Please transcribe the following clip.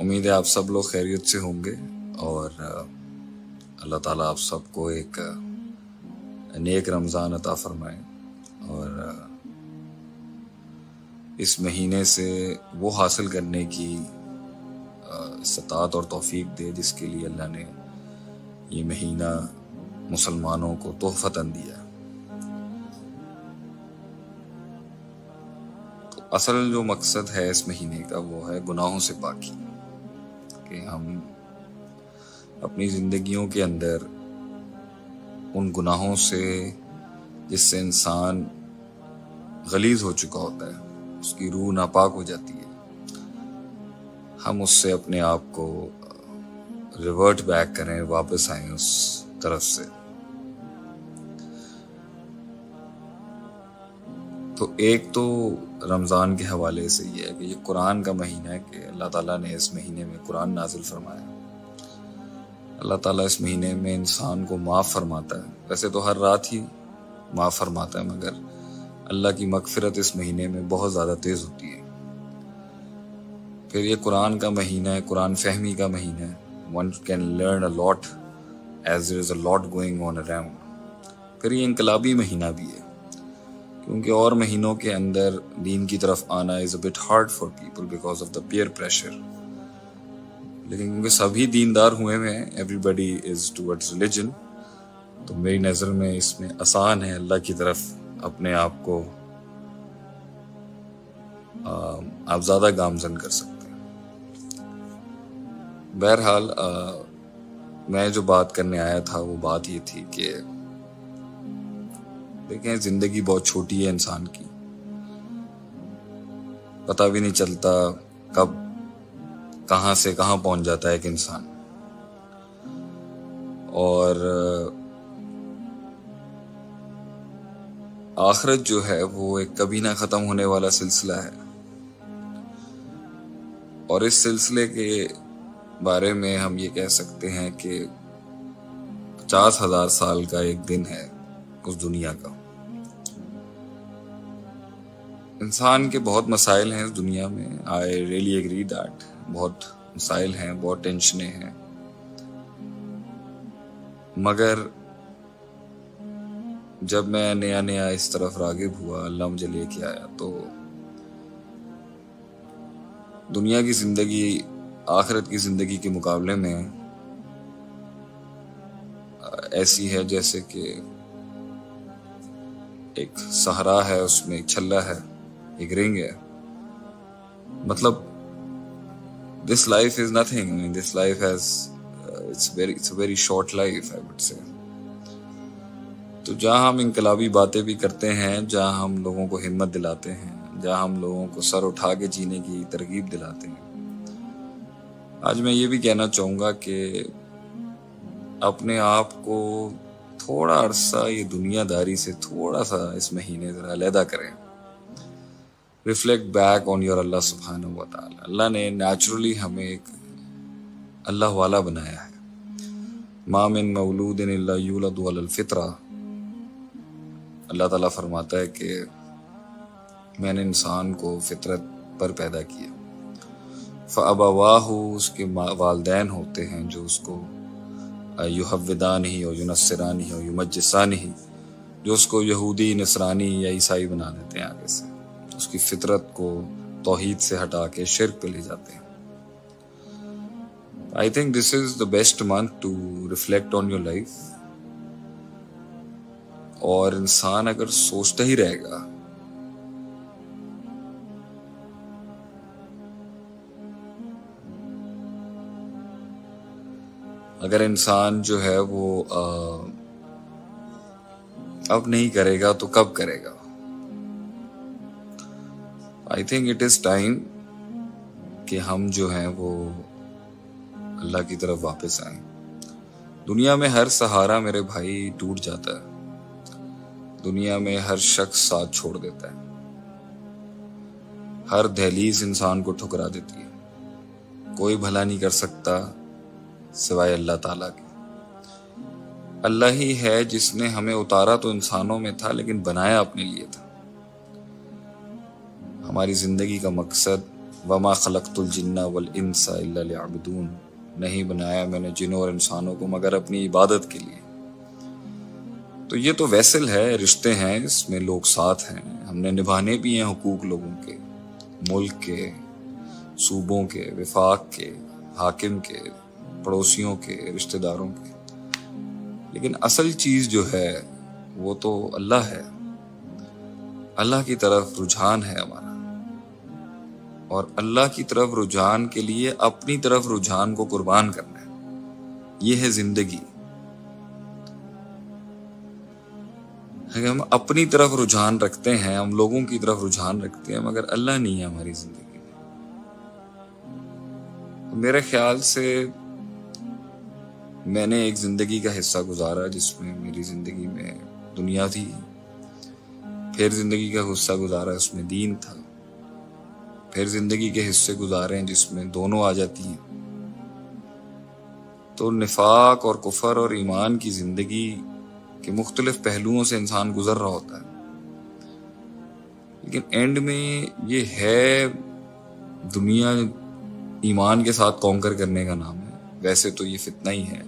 उम्मीद है आप सब लोग खैरियत से होंगे और अल्लाह ताला आप सबको एक नेक रमज़ान अता फरमाए और इस महीने से वो हासिल करने की इस्तात और तौफीक दे जिसके लिए अल्लाह ने ये महीना मुसलमानों को तोहफ़तन दिया। तो असल जो मकसद है इस महीने का वो है गुनाहों से पाकी, कि हम अपनी जिंदगियों के अंदर उन गुनाहों से जिससे इंसान गलीज हो चुका होता है, उसकी रूह नापाक हो जाती है, हम उससे अपने आप को रिवर्ट बैक करें, वापस आए उस तरफ से। तो एक तो रमज़ान के हवाले से ये है कि ये कुरान का महीना है कि अल्लाह ताला ने इस महीने में कुरान नाजिल फरमाया। अल्लाह ताला इस महीने में इंसान को माफ़ फरमाता है। वैसे तो हर रात ही माफ़ फरमाता है, मगर अल्लाह की मगफिरत इस महीने में बहुत ज़्यादा तेज़ होती है। फिर ये कुरान का महीना है, कुरान फहमी का महीना है। One can learn a lot as there is a lot going on around. फिर ये इनकलाबी महीना भी है, क्योंकि और महीनों के अंदर दीन की तरफ आना is a bit hard for people because of the peer pressure. लेकिन क्योंकि सभी दीनदार हुए हुए हैं, एवरीबडी इज टुवर्ड्स रिलीजन, तो मेरी नज़र में इसमें आसान है अल्लाह की तरफ अपने आप को आप ज़्यादा गामजन कर सकते हैं। बहरहाल मैं जो बात करने आया था वो बात ये थी कि देखें, जिंदगी बहुत छोटी है इंसान की, पता भी नहीं चलता कब कहां से कहां पहुंच जाता है एक इंसान। और आखिरत जो है वो एक कभी ना खत्म होने वाला सिलसिला है, और इस सिलसिले के बारे में हम ये कह सकते हैं कि 50,000 साल का एक दिन है उस दुनिया का। इंसान के बहुत मसाइल हैं इस दुनिया में, आई रियली एग्री दैट। बहुत मसाइल हैं, बहुत टेंशनें हैं, मगर जब मैं नया नया इस तरफ रागिब हुआ, अल्लाह मुझे लेके आया, तो दुनिया की जिंदगी आखिरत की जिंदगी के मुकाबले में ऐसी है जैसे कि एक सहरा है, उसमें एक छल्ला है, एक रिंग है। मतलब this life is nothing. I mean, this life has it's a very short life, I would say. तो जहाँ हम इनकलाबी बातें भी करते हैं, जहाँ हम लोगों को हिम्मत दिलाते हैं, जहाँ हम लोगों को सर उठा के जीने की तरगीब दिलाते हैं, आज मैं ये भी कहना चाहूँगा कि अपने आप को थोड़ा अरसा ये दुनियादारी से थोड़ा सा इस महीने ज़रा अलहदा करें। रिफ्लेक्ट बैक ऑन योर अल्लाह सुब्हानहू व तआला। अल्लाह ने नेचुरली हमें एक अल्लाह वाला बनाया है। मा मिन मौलूदिन इल्ला यूलदु अलल फित्रा। अल्लाह ताला फरमाता है कि मैंने इंसान को फितरत पर पैदा किया। फ़अबवाहु, उसके वालदैन होते हैं जो उसको युहव्विदानिही और युनस्सिरानिही और युमज्जिसानिही, जो उसको यहूदी, नसरानी या ईसाई बना देते हैं, आगे से उसकी फितरत को तौहीद से हटा के शिर्क पे ले जाते हैं। I think this is the best month to reflect on your life. और इंसान अगर सोचता ही रहेगा अगर इंसान जो है वो अब नहीं करेगा तो कब करेगा? I think it is time कि हम जो हैं वो अल्लाह की तरफ वापस आए। दुनिया में हर सहारा मेरे भाई टूट जाता है, दुनिया में हर शख्स साथ छोड़ देता है, हर दहलीज इंसान को ठुकरा देती है। कोई भला नहीं कर सकता सिवाय अल्लाह ताला के। अल्लाह ही है जिसने हमें उतारा तो इंसानों में था, लेकिन बनाया अपने लिए था। हमारी जिंदगी का मकसद वमा खलक़तुल जिन्ना वल इंसा इल्ला लियअबुदून, नहीं बनाया मैंने जिनों और इंसानों को मगर अपनी इबादत के लिए। तो ये तो वैसल है, रिश्ते हैं, इसमें लोग साथ हैं, हमने निभाने भी हैं हुकूक लोगों के, मुल्क के, सूबों के, विफाक के, हाकिम के, पड़ोसियों के, रिश्तेदारों के। लेकिन असल चीज जो है वो तो अल्लाह है। अल्लाह की तरफ रुझान है हमारा, और अल्लाह की तरफ रुझान के लिए अपनी तरफ रुझान को कुर्बान करना है। ये है जिंदगी। हम अपनी तरफ रुझान रखते हैं, हम लोगों की तरफ रुझान रखते हैं, मगर अल्लाह नहीं है हमारी जिंदगी में। तो मेरे ख्याल से मैंने एक जिंदगी का हिस्सा गुजारा जिसमें मेरी जिंदगी में दुनिया थी, फिर जिंदगी का हिस्सा गुजारा उसमें दीन था, फिर जिंदगी के हिस्से गुजारे हैं जिसमें दोनों आ जाती हैं। तो निफाक और कुफर और ईमान की जिंदगी के मुख्तलिफ पहलुओं से इंसान गुजर रहा होता है, लेकिन एंड में ये है दुनिया ईमान के साथ कॉन्कर करने का नाम है। वैसे तो ये फितना ही है,